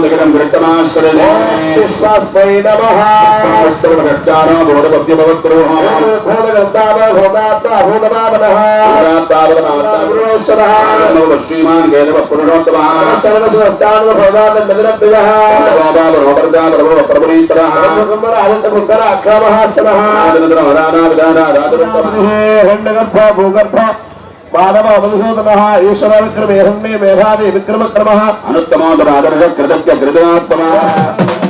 दगदं वृत्तमाश्रये विश्वास्मै नमः भक्तवदच्चारो बोधपद्यभवत्रोः भोदगन्ताव भोदात्ता भोदमानः भोदात्तावदमात्ता गुरुश्वरः नमो श्रीमान् केशव पुरुषोत्तमः सर्वसुरस्तान् भोदादन्दविरब्धयः बाबा भरोपर्दा प्रभो प्रभुरीतरः ब्रह्मर आदित्य पुत्र अक्षमः समः आदित्य हराना विदाना राजरुत्तमः हण्डगर्भ भूगर्भ मानव मधुसूदनः ईश्वर विक्रमे हन्मे मेधावी विक्रमक्रमः अनुत्तमोदरादर्श कृतज्ञ कृतज्ञात्मः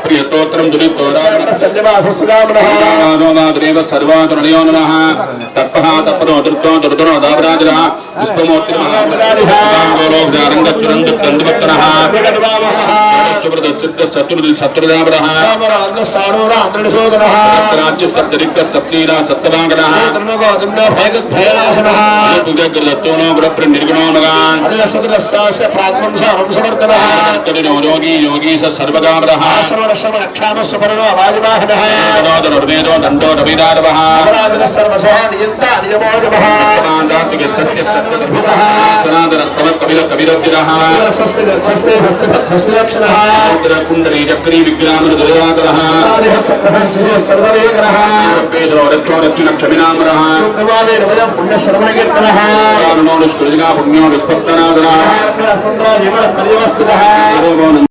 प्रियतोत्रं दुरितोदादेव सर्वातुर्यो नमः तत्पः तत्पदो दुर्तो दुर्दनो दावराजः विष्णुमूर्ति महागोरोग्जारंगत्तुरंगत्तंदवत्तरः सुब्रत सिद्ध शत्रुदिल शत्रुदावरः आंध्रशोधनः राज्य सप्तरिक सप्तीरा सप्तभागरः तन्नगोतन्न भयगत भयनाशनः तुगग्रदत्तोनो ब्रह्म निर्गुणो नगान् अदल सदरस्यास्य प्राग्मंसा वंशवर्धनः तदिनो योगी योगीश सर्वकामरः श्रवण क्षाम सुपर्णो वाजवाहनः नोदनुर्वेदो दण्डो रविदारवः अपराधः सर्वसः नियन्ता नियमोजमः मान्दात्मिक सत्य सत्यधर्मः सनातनत्वः कविर कविरव्यरः स्वस्ति लक्षणः कुण्डली चक्री विग्रामन दुर्याकरः आदिः सत्तः श्रीः सर्ववेकरः वेदो रक्षो रक्षणक्षमिनामरः युक्तवादेन वयं पुण्यश्रवणकीर्तनः कारुणो निष्कृतिका पुण्यो निष्पत्तनादरः सन्द्राजीवनं पर्यवस्थितः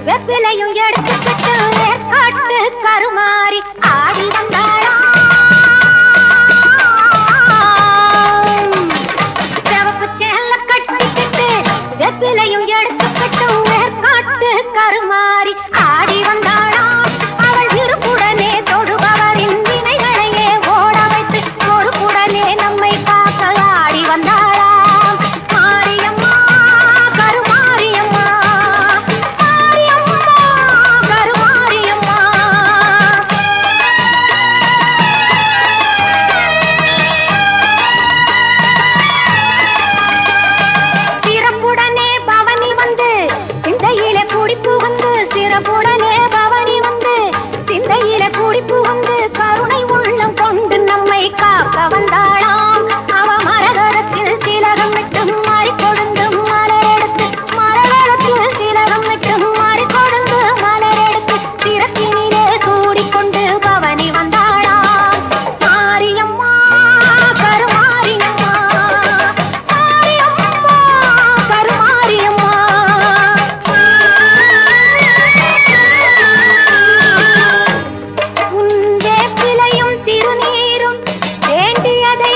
வெப்பிலையும் எடுத்துக்கிட்டு காட்டு கருமாறி ஆடி வந்தாளா சிவப்பு சேல கட்டிக்கிட்டு வெப்பிலையும் எடுத்துக்கிட்டு காட்டு கருமாறி ஆடி வந்தாளா அவள் விருப்புடனே தொடுபவரின் வினைகளையே ஓட வைத்து பொறுப்புடனே நம்மை காக்க ஆடி வந்தாளா மாரியம்மா கருமாரியம்மா கருணை உள்ளம் கொண்டு நம்மை காக்க வந்தாளாம் அவ மரகரத்தில் திலகம் விட்டு மாறி கொடுந்து மலரெடுத்து மரகரத்தில் திலகம் விட்டு மாறி கொடுந்து மலரெடுத்து திறத்தினிலே கூடிக்கொண்டு பவனி வந்தாளாம் மாரியம்மா கருமாரியம்மா மாரியம்மா கருமாரியம்மா திருநீரும் வேண்டியதை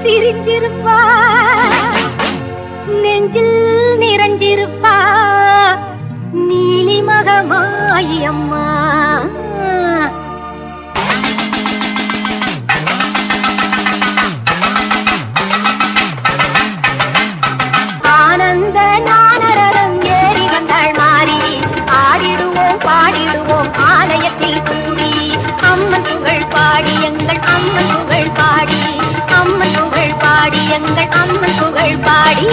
சிரிச்சிருப்பா நெஞ்சில் நிறைஞ்சிருப்பா நீலி மகமாயி அம்மா ஆனந்த நானரரம் ஏறி வந்தாள் மாறி ஆடிடுவோம் பாடிடுவோம் ஆலயத்தில் கூடி அம்மன் புகழ் பாடி எங்கள் அம்மன் புகழ் பாடி அம்மன் புகழ் பாடி எங்கள் அம்மன் புகழ் பாடி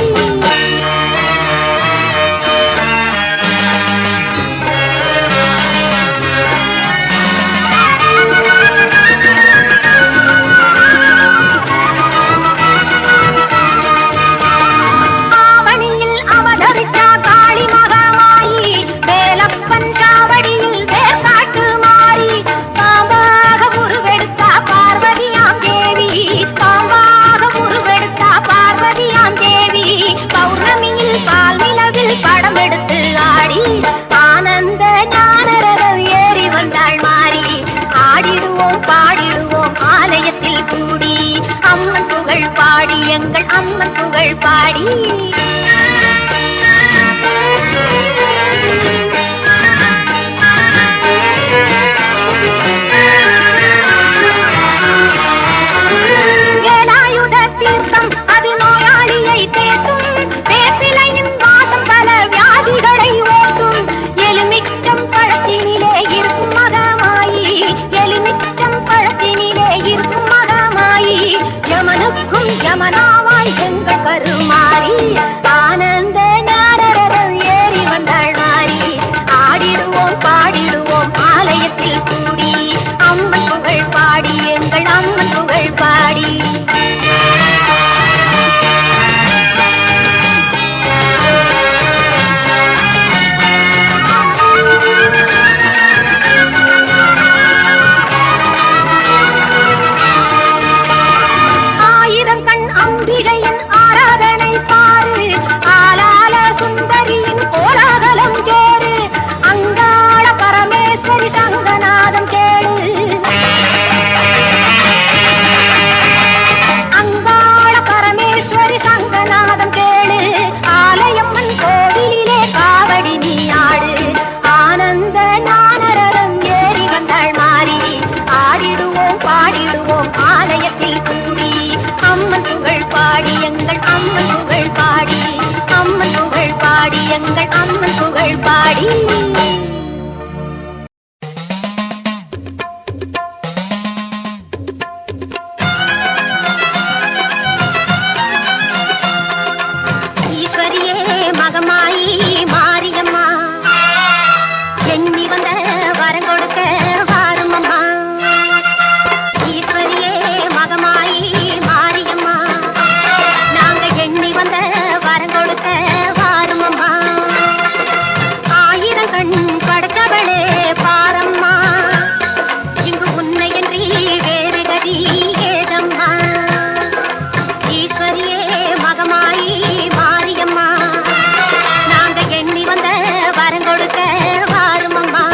எங்கள் அம்மன் புகழ் பாடி வேலாயுத தீர்த்தம் அது நோயாளியை தேற்றும் வேப்பிலையின் வாசம் பல வியாதிகளை ஓட்டும் எலுமிச்சம் பழத்தினிலே இருக்கும் மகமாயி எலுமிச்சம் பழத்தினிலே இருக்கும் மகமாயி யமனுக்கும் யமனாவாய் எங்கள் கருமாறி ஆனந்த நாரரம் ஏறி வந்தாள் மாறி ஆடிடுவோம் பாடிடுவோம் ஆலயத்தில் கூடி அம்மன் புகழ் பாடி எங்கள் அம்மன் புகழ் பாடி எங்கள் அம்மன் புகழ் பாடி ஈஸ்வரியே மகமாயி மாரியம்மா எண்ணி வந்த வரம் கொடுக்க வாரும் அம்மா ஈஸ்வரியே மகமாயி மாரியம்மா நாங்க எண்ணி வந்த வரம் கொடுக்க படைத்தவளே பாரம்மா இங்கு உன்னையன்றி வேறு கதி ஏதம்மா ஈஸ்வரியே மகமாயி மாரியம்மா நாங்க எண்ணி வந்த வரம் கொடுக்க வாரும் அம்மா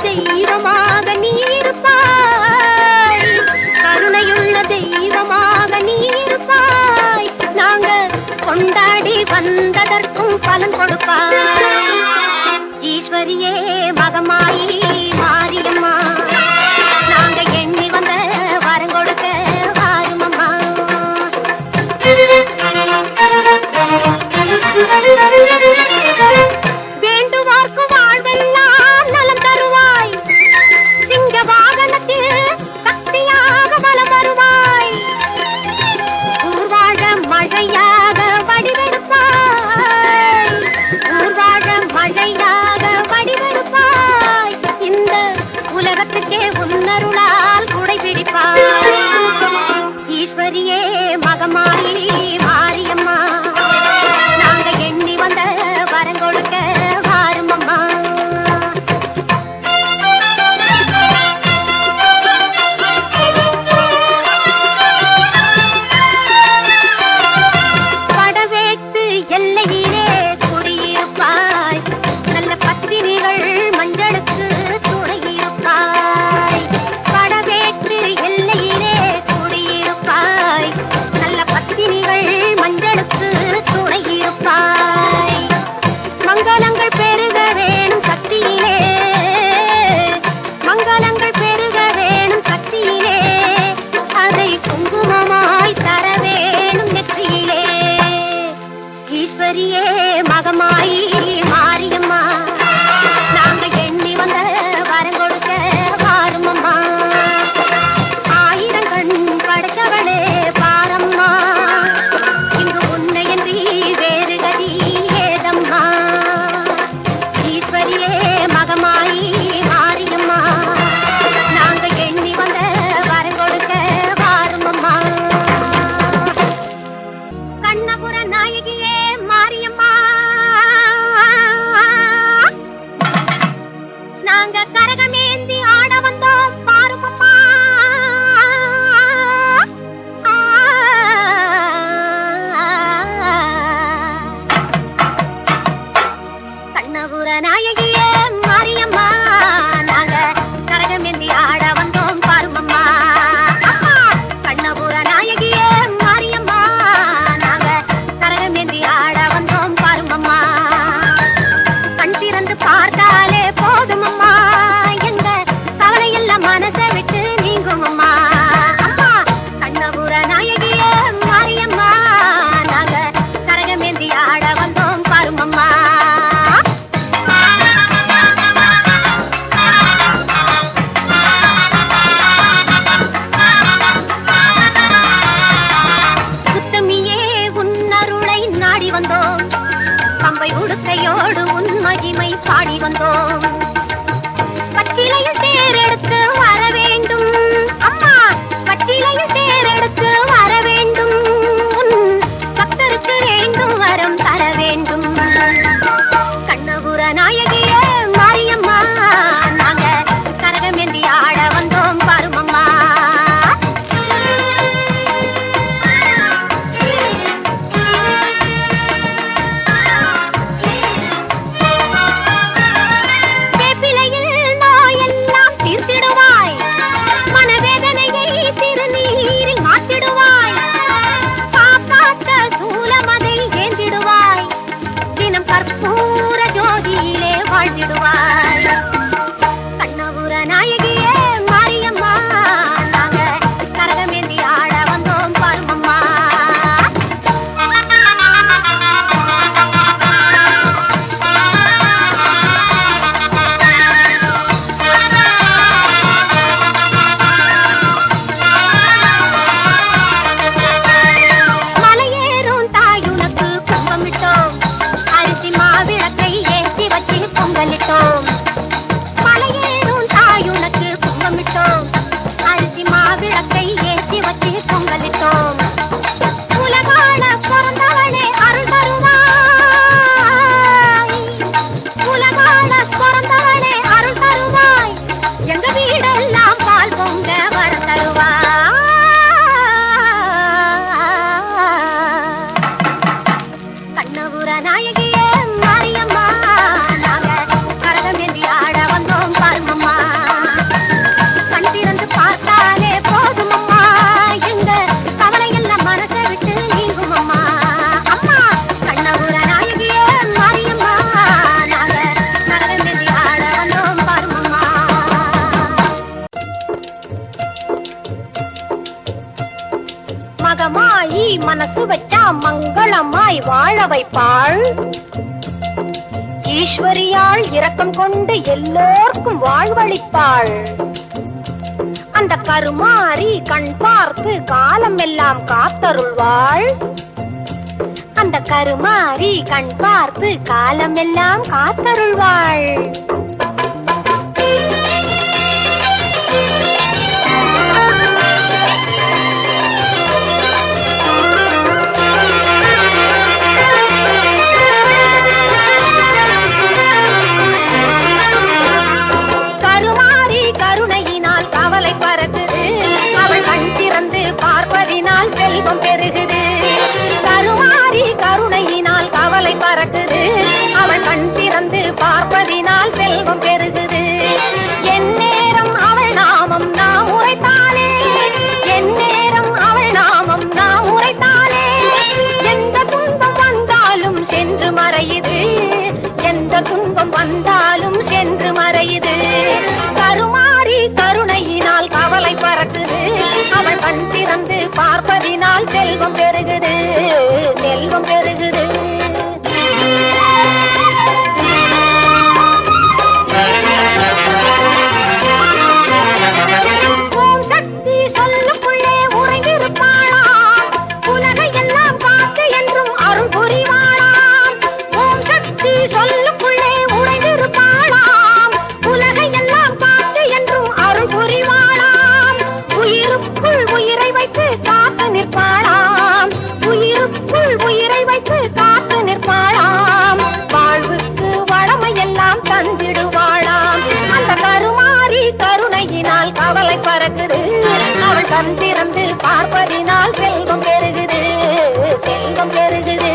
தெய்வமாக நீருப்பாய் கருணையுள்ள தெய்வமாக நீருப்பாய் நாங்க கொண்டாடி வந்ததற்கும் பலன் கொடுப்பாய் ஈஸ்வரியே மகமாயி மாரியம்மா நாங்க எண்ணி வந்த வரம் கொடுக்க வாரும் அம்மா வேண்டுவார்க்கு வாழ்வெல்லாம் நலம் தருவாய் சிங்க வாகனத்தில் சக்தியாக பலம் வருவாய் ஊர்வாழ மழையாக வடிவெடுப்பாய் ஊர்வாழ மழையாக வடிவெடுப்பாய் இந்த உலக கண்ணபுர நாயகியே மாரியம்மா நாங்க கரகமேந்தி ஆட வந்தோம் பாருமம்மா. அம்மா கண்ணபுர நாயகியே மாரியம்மா நாங்க கரகமேந்தி ஆட வந்தோம் பாருமம்மா. கண் திறந்து பார்த்தாலே போதுமம்மா எங்க கவலையெல்லாம் மனசை விட்டு நீங்கும் அம்மா. அம்மா கண்ணபுர நாயகியே மாரியம்மா நாங்க கரகமேந்தி ஆட வந்தோம் பாருமம்மா. உத்தமியே உன்னருளை நாடி வந்தோம், பம்பை உடுக்கையோடு உன் மகிமை பாடி வந்தோம். பச்சிலையில் தேரெடுத்து வர வேண்டும் அம்மா, பச்சிலையில் தேரெடுத்து வர வேண்டும், உன் பக்தருக்கு வேண்டும் வரம் தர வேண்டும். கண்ணபுர நாயகியே மாரியம்மா நாங்க கரகமேந்தி ஆட வந்தோம் பாருமம்மா. வேப்பிலையில் நோயெல்லாம் தீர்த்திடுவாய், மனவேதனையை திருநீரில் மாற்றிடுவாய், காப்பாற்ற சூலமதை ஏந்திடுவாய், தினம் கற்பூர ஜோதியிலே வாழ்ந்திடுவாய். கண்ணபுர நாயகியே மாரியம்மா நாங்க கரகமேந்தி ஆட வந்தோம் பாருமம்மா. மலையேறும் தாயுனக்கு கும்பமிட்டோம், அரிசி மாவிளக்கை ஏற்றி வச்சு பொங்கலிட்டோம். மலையேறும் தாயுனக்கு கும்பமிட்டோம், அரிசி மாவிளக்கை ஏற்றி வச்சு பொங்கலிட்டோம். உலகாள பிறந்தவளே அருள் தருவாய், உலகாள பிறந்தவளே அருள் தருவாய், எங்க வீடெல்லாம் பால் பொங்க வர தருவாய். கண்ணபுர நாயகியே மாரியம்மா நாங்க கரகமேந்தி ஆட வந்தோம் பாருமம்மா. கண் திறந்து பார்த்தாலே போதுமம்மா எங்க கவலையெல்லாம் மனசை விட்டு நீங்கும் அம்மா. அம்மா கண்ணபுர நாயகியே மாரியம்மா நாங்க கரகமேந்தி ஆட வந்தோம் பாருமம்மா. மகமாயி மனசு வச்சா மங்களமாய் வாழ வைப்பாள், ஈஸ்வரியாள் இரக்கம் கொண்டு எல்லோர்க்கும் வாழ்வளிப்பாள். அந்த கருமாரி கண் பார்த்து காலம் எல்லாம் காத்தருள்வாள், அந்த கருமாரி கண் பார்த்து காலம் எல்லாம் காத்தருள்வாள். கருமாரி கருணையினால் கவலை பறக்குது, அவள் கண் திறந்து பார்ப்பதினால் செல்வம் பெருகுது. கருமாரி கருணையினால் கவலை பறக்குது, அவள் கண் திறந்து பார்ப்பதினால் செல்வம் பெருகுது. எந்நேரம் அவள் நாமம் நாம் உரைத்தாலே, எந்நேரம் அவள் நாமம் நாம் உரைத்தாலே, எந்த துன்பம் வந்தாலும் சென்று மறையுது, எந்த துன்பம் வந்தாலும் சென்று மறையுது. கருமாரி கருணையினால் கவலை பறக்குது, அவள் கண் திறந்து பார்ப்பதினால் செல்வம் பெருகுது, செல்வம் பெருகுது. ஓம் சக்தி சொல்லுக்குள்ளே உறைந்திருப்பாளாம், உலகை எல்லாம் காத்து என்றும் அருள் புரிவாளாம். ஓம் சக்தி சொல்லுக்குள்ளே உறைந்திருப்பாளாம், உலகை எல்லாம் காத்து என்றும் அருள் புரிவாளாம். உயிருக்குள் உயிரை வைத்து காத்து நிற்பாளாம், உயிருக்குள் உயிரை வைத்து காத்து நிற்பாளாம். வாழ்வுக்கு வளமையெல்லாம் தந்திடுவாளாம். அந்த கருமாரி கருணையினால் கவலை பறக்குது, அவள் கண் திறந்து பார்ப்பதினால் செல்வம் பெருகுது, செல்வம் பெருகுது.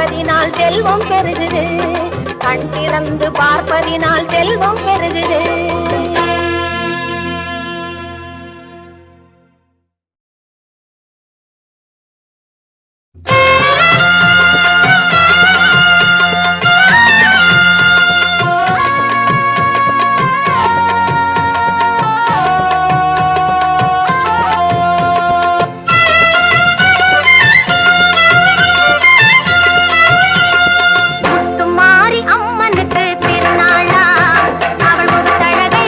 பார்ப்பதினால் செல்வம் பெருகுது, கண் திறந்து பார்ப்பதினால் செல்வம் பெருகுது. முத்துமாரி அம்மனுக்கு திருநாளா, அவள் முத்தழகை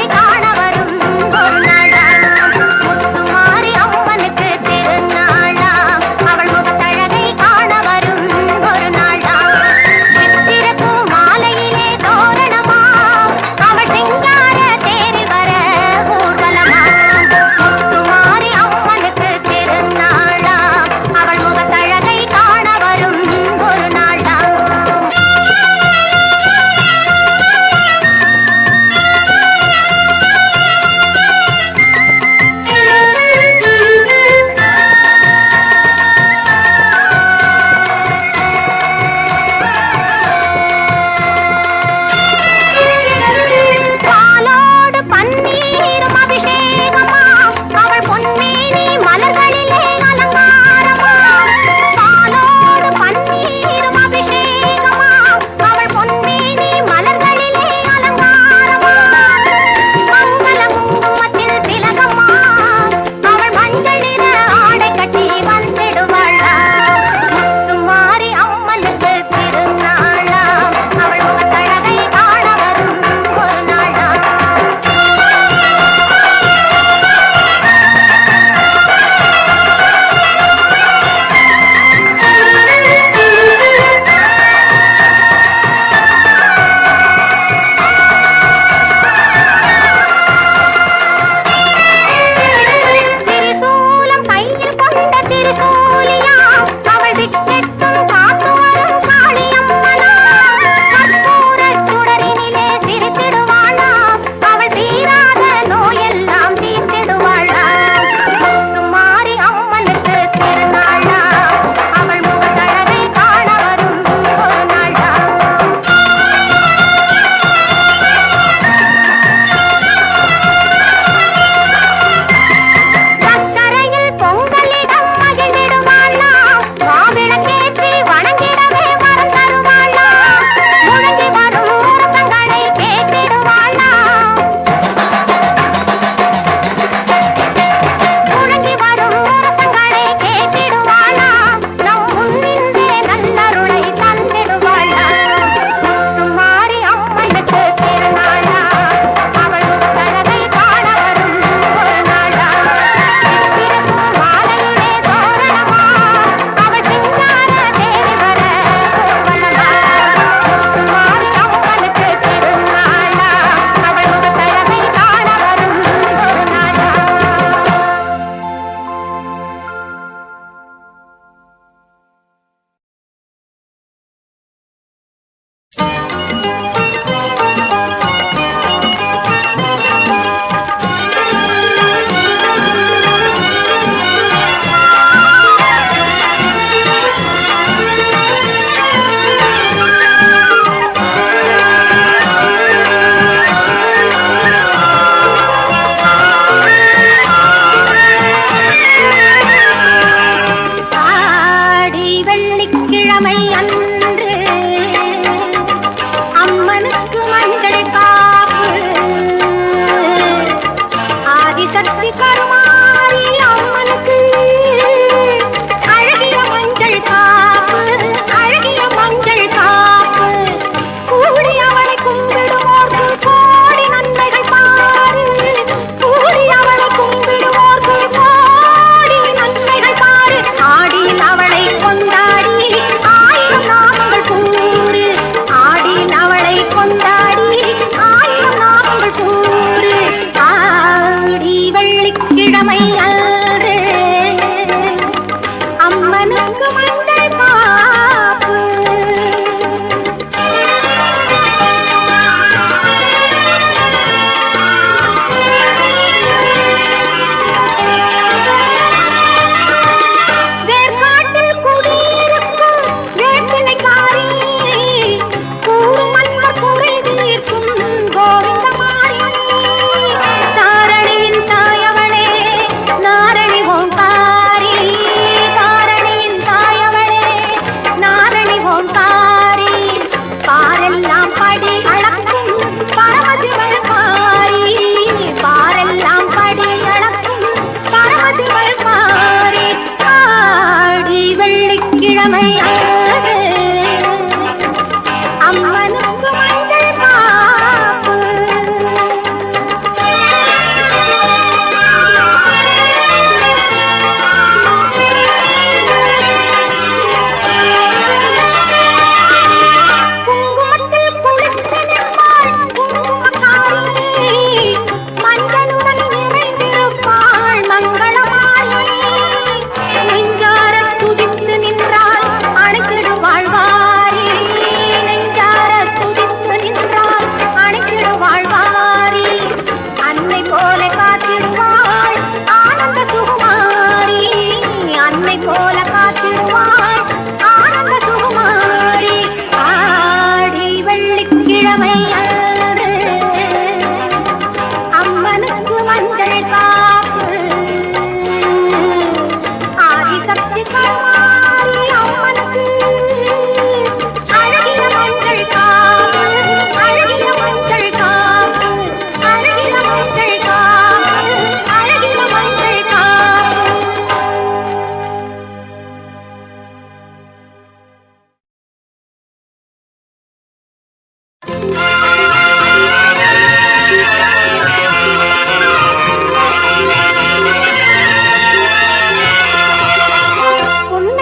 உன்னை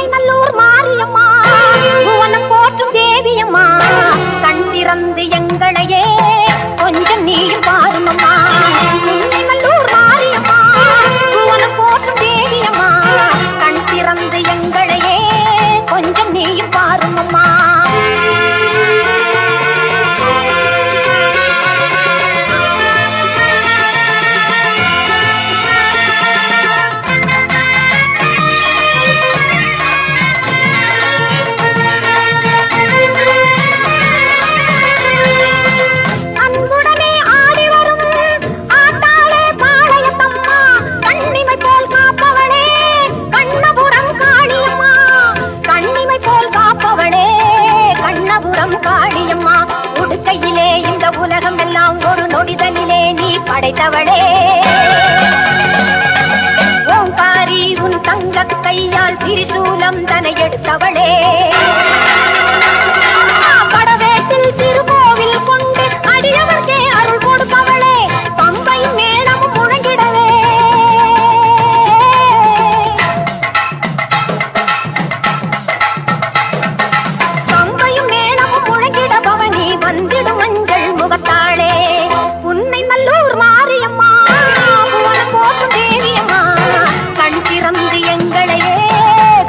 நல்லூர் மாரியம்மா புவனம் போற்றும் தேவியம்மா கண் திறந்து எங்களையே கொஞ்சம் நீயும் பாருமம்மா. உன்னை நல்லூர் மாரியம்மா புவனம் போற்றும் தேவியம்மா கண் திறந்து எங்களையே கொஞ்சம் நீயும் பாருமம்மா. காளியம்மா உடுக்கையிலே இந்த உலகம் எல்லாம் ஒரு நொடிதலிலே நீ படைத்தவளே. ஓங்காரி உன் தங்க கையால் திரிசூலம் தனை எடுத்தவளே. படவேட்டில் திருக்கோவில் கொண்டு அடியவர்க்கே அருள் கொடுப்பவளே. பம்பை மேளமும் முழங்கிடவே வந்திடும் மஞ்சள் முகத்தாளே. உன்னை நல்லூர் மாரியம்மா புவனம் போற்றும் தேவியம்மா கண் திறந்து எங்களையே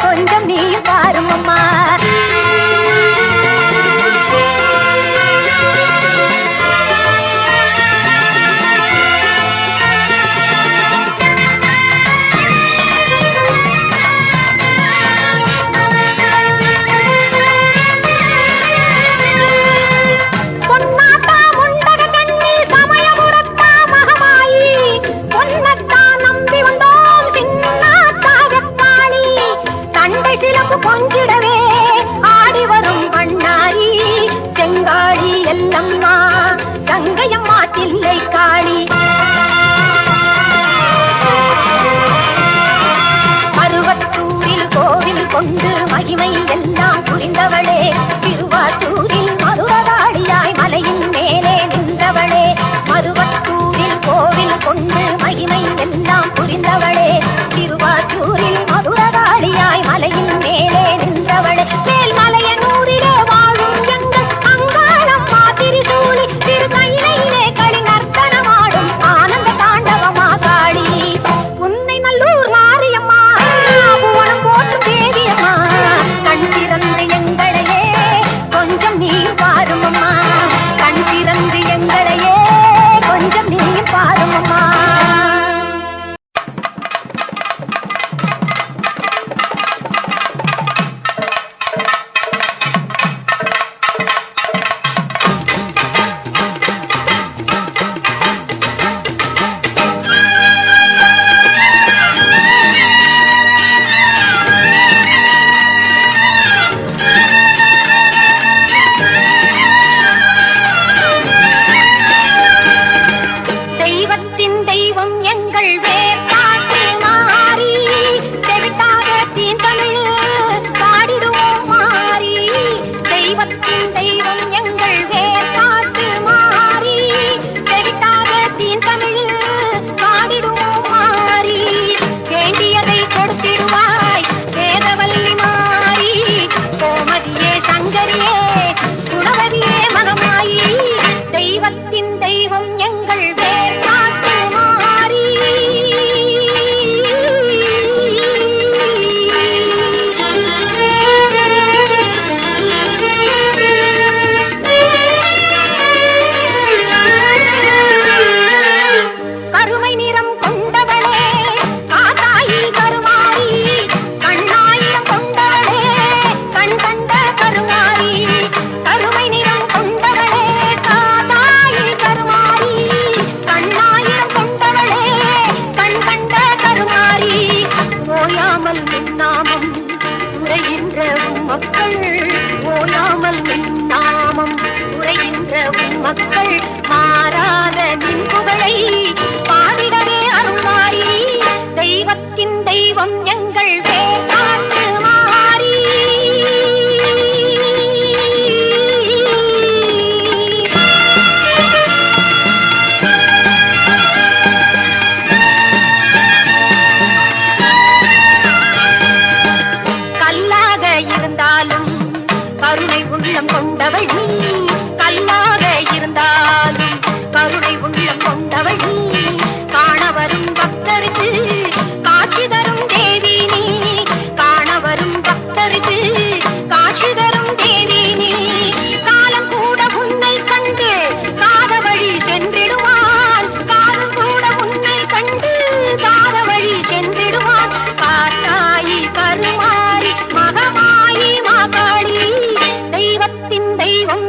கொஞ்சம் நீ பாருமம்மா. கொஞ்சிடவே ஆடி வரும் பண்ணாரி செங்காளி எல்லம்மா கங்கையம்மா தில்லை காளி. மருவத்தூரில் கோவில் கொண்டு மகிமை எல்லாம் புரிந்தவளே. திருவாத்தூரில் மதுரகாளியாய் மலையின் மேலே நின்றவளே. மருவத்தூரில் கோவில் கொண்டு மகிமை எல்லாம் புரிந்தவளே. திருவாத்தூரில் மதுரகாளியாய் மலையின் மேலே நின்றவளே. மேல்மலையனூரிலே வாழும் எங்கள் அங்காளம்மா திரிசூலி திருக்கையிலே களி நர்த்தனமாடும் ஆனந்த தாண்டவமா காளி. உன்னை நல்லூர் மாரியம்மா புவனம் போற்றும் தேவியம்மா கண் திறந்து எங்களையே கொஞ்சம் நீ பாருமம்மா. கண் திறந்து எங்களையே கொஞ்சம் நீ பாருமம்மா. தெய்வத்தின் தெய்வம் எங்கள் வேர்காட்டு மாறி செவிட்டாக தீந்தமிழ் பாடிடுவோம் மாறி. தெய்வத்தின் தெய்வம் எங்கள் வேர்காட்டு மாறி செவிட்டாக தீந்தமிழ் பாடிடுவோம் மாறி. வேண்டியதை கொடுத்திடுவாய் வேதவல்லி மாறி. கோமதியே சங்கரியே குணவதியே மகமாயி. தெய்வத்தின் தெய்வம் எங்கள் வேர்காட்டு மாறி. கருமை நிறம் கொண்டவளே காத்தாயி கருமாரி. கண்ணாயிரம் கொண்டவளே கண் கண்ட கருமாரி. கருமை நிறம் கொண்டவளே காத்தாயி கருமாரி. கண்ணாயிரம் கொண்டவளே கண் கண்ட கருமாரி. ஓயாமல் நின்னாமம் உரைகின்ற மக்கள். ஓயாமல் நின்னாமம் உரைகின்ற மக்கள். மாறாத நின் புகழை பாடிடவே அருள்மாரி. தெய்வத்தின் தெய்வம் எங்கள் வேர்காட்டு மாறி. உள்ளம் கொண்டவள் நீ, கல்லாக இருந்தாலும் கருணை உள்ளம் கொண்டவள் நீ, காண வரும் பக்தருக்கு காட்சி தரும் தேவி நீ, காண வரும் பக்தருக்கு காட்சி தரும் தேவி நீ, காலம் கூட உன்னை கண்டு காத வழி சென்றிடுவான், காலம் கூட உன்னை கண்டு காத வழி சென்றிடுவான், காத்தாயி கருமாரி மகமாயி மாகாளி தெய்வத்தின் தெய்வம்